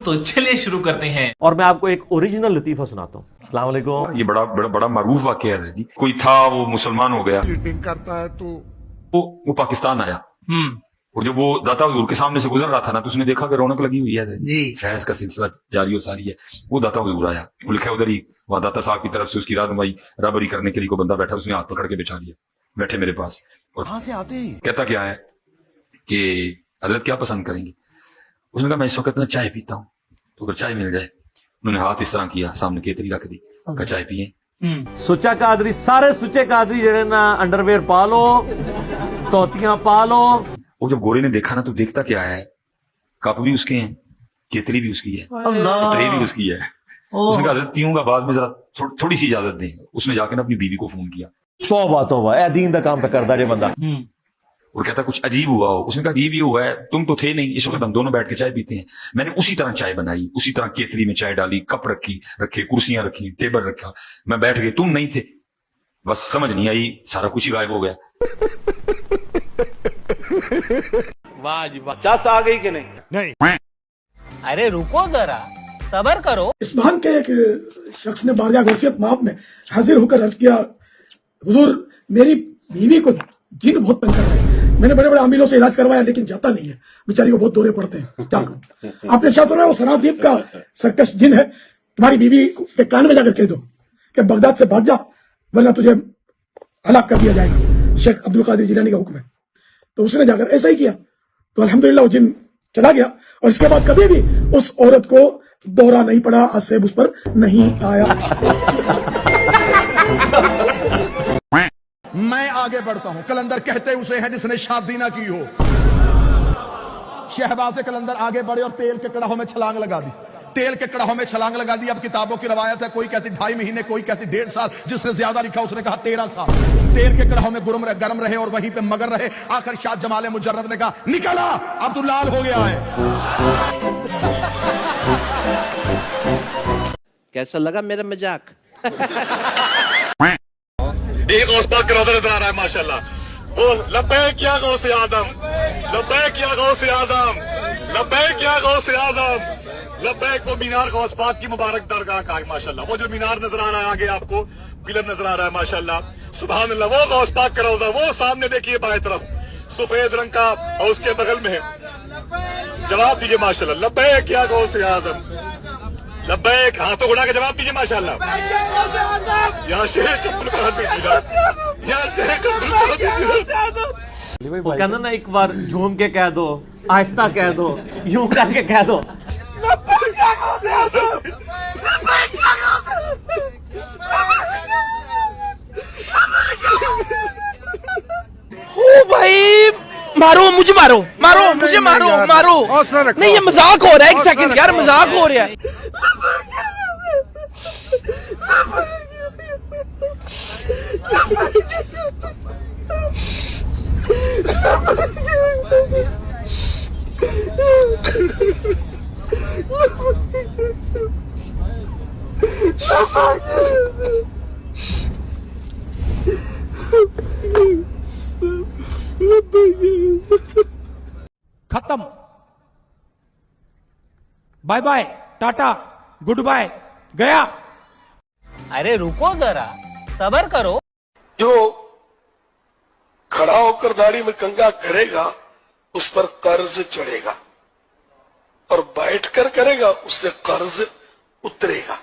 दोस्तों चलिए शुरू करते हैं। और मैं आपको एक ओरिजिनल लतीफा सुनाता हूँ। अस्सलाम वालेकुम। ये बड़ा बड़ा बड़ा मारूफ वाकया है जी। कोई था, वो मुसलमान हो गया, चीटिंग करता है तो वो पाकिस्तान आया। और जब वो दाता हजूर के सामने से गुजर रहा था ना, तो उसने देखा कि रौनक लगी हुई है जी। फैज का सिलसिला जारी और सारी है। वो दाता हजूर आया, वो लिखा उधर ही, वहां दाता साहब की तरफ से उसकी रहनुमाई बराबरी करने के लिए कोई बंदा बैठा, उसने हाथ पकड़ के बिठा लिया, बैठे मेरे पास। और कहां से आते हैं? कहता क्या है कि हजरत क्या पसंद करेंगे? उसने कहा मैं इस वक्त में चाय पीता हूँ, तो अगर चाय मिल जाए। उन्होंने हाथ इस तरह किया, सामने केतली रख दी, कहा चाय पिए। सुचा कादरी, सारे सुचे कादरी जड़े ना अंडरवेयर पा लो, तोतियां पा लो। वो जब गोरे ने देखा ना, तो देखता क्या है, कप भी उसके हैं, केतली भी उसकी है, ट्रे भी उसकी है। उसने कहा हजरत पीऊंगा बाद में, जरा थोड़ी सी इजाजत दें। उसने जाकर ना अपनी बीवी को फोन किया। तौबा तौबा, ए दीन दा काम पे करदा जे बंदा। और कहता कुछ अजीब हुआ हो। उसने कहा अजीब ही हुआ है, तुम तो थे नहीं, इस वक्त हम दोनों बैठ के चाय पीते हैं। मैंने उसी तरह चाय बनाई, उसी तरह केतली में चाय डाली, कप रखे, कुर्सियां रखी, टेबल रखा, मैं बैठ गई, तुम नहीं थे। बस समझ नहीं आई, सारा कुछ ही गायब हो गया। वाह जी वाह। चास आ गई कि नहीं? नहीं। अरे रुको जरा, सबर करो। इस्फहान के एक शख्स ने बारगाह गौसियत माप में हाजिर होकर अर्ज किया, हुजूर मेरी बीवी को जिन बहुत तंग कर रहे हैं, मैंने बड़े बड़े आमिलों से इलाज करवाया लेकिन जाता नहीं है, बेचारी को बहुत दौरे पड़ते हैं, क्या करूं? आपने शायद वो सरादीप का सर्कस जिन है, तुम्हारी बीवी के कान में जाकर कह दो कि बगदाद से भाग जा, वरना तुझे हलाक कर दिया जाएगा। शेख अब्दुल कादिर जिलानी का हुक्म है। तो उसने जाकर ऐसा ही किया, तो अल्हम्दुलिल्लाह वो जिन चला गया। और इसके बाद कभी भी उस औरत को दौरा नहीं पड़ा, असैब उस पर नहीं आया। मैं आगे बढ़ता हूं। कलंदर कहते उसे है जिसने शादी ना की हो। शहबाज कलंदर आगे बढ़े और तेल के कड़ाहों में छलांग लगा दी। तेल के कड़ाहों में छलांग लगा दी। अब किताबों की रवायत है, कोई कहती 2.5 महीने, कोई कहती 1.5 साल, जिसने ज्यादा लिखा उसने कहा 13 साल। तेल के कड़ाहों में गर्म रहे और वहीं पे मगर रहे। आखिर शाह जमाले मुजर्रद ने कहा निकला, अब तो लाल हो गया है। कैसा लगा मेरा मजाक? एक औसत का नजर नजर आ रहा है माशाल्लाह। वो लब्बैक या गौसे आजम, लब्बैक या गौसे आजम, लब्बैक या गौसे आजम, लब्बैक। वो मीनार गौस पाक की मुबारक दरगाह का है माशाल्लाह। वो जो मीनार नजर आ रहा है आगे आपको, पिलर नजर आ रहा है माशाल्लाह, सुभान अल्लाह। वो गौस पाक का रौज़ा, वो सामने देखिए बाएं तरफ, सफेद रंग का, और उसके बगल में है। जवाब दीजिए माशाल्लाह, लब्बैक या गौसे आजम, लब्बैक। हाथों उड़ा के जवाब दीजिए माशाल्लाह। या शेख अब्दुल कादिर जिलानी, या शेख अब्दुल कादिर जिलानी। वो कहना ना, एक बार झूम के कह दो, आहिस्ता कह दो, यूं करके कह दो। ओ भाई, मारो मुझे, मारो मारो मुझे, मारो मारो। नहीं ये मजाक हो रहा है, एक सेकंड यार, मजाक हो रहा है। खत्म, बाय बाय, टाटा, गुड बाय, गया। अरे रुको जरा, सबर करो। जो खड़ा होकर दाढ़ी में कंघा करेगा उस पर कर्ज चढ़ेगा, और बैठकर करेगा उससे कर्ज उतरेगा।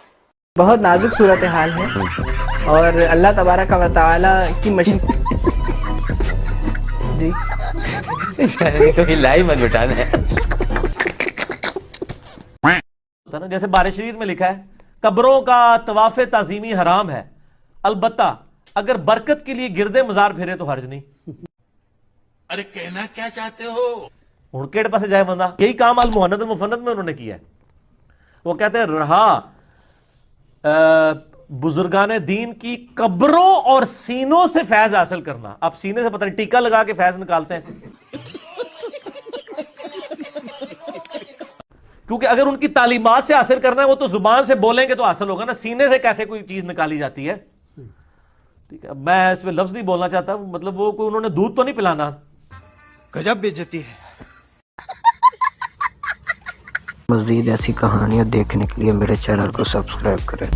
बहुत नाजुक सूरत हाल है और अल्लाह तबारक व तआला की मशीन जी कोई लाइव मत बिठाना है। जैसे बारिश शरीफ में लिखा है, कब्रों का तवाफ ताजीमी हराम है, अलबत्ता अगर बरकत के लिए गिरदे मजार फेरे तो हर्ज नहीं। अरे कहना क्या चाहते हो? हुण केड़े पासे जाए बंदा? यही काम अल मुहन्नद अल मुफन्नद में उन्होंने किया है। वो कहते हैं रहा बुजुर्गाने दीन की कब्रों और सीनों से फैज हासिल करना। आप सीने से पता नहीं टीका लगा के फैज निकालते हैं, क्योंकि अगर उनकी तालीमात से हासिल करना है वो तो जुबान से बोलेंगे तो हासिल होगा ना, सीने से कैसे कोई चीज निकाली जाती है। ठीक है, मैं इसमें लफ्ज नहीं बोलना चाहता, मतलब वो कोई उन्होंने दूध तो नहीं पिलाना। गजब बेइज्जती है। मज़ीद ऐसी कहानियाँ देखने के लिए मेरे चैनल को सब्सक्राइब करें।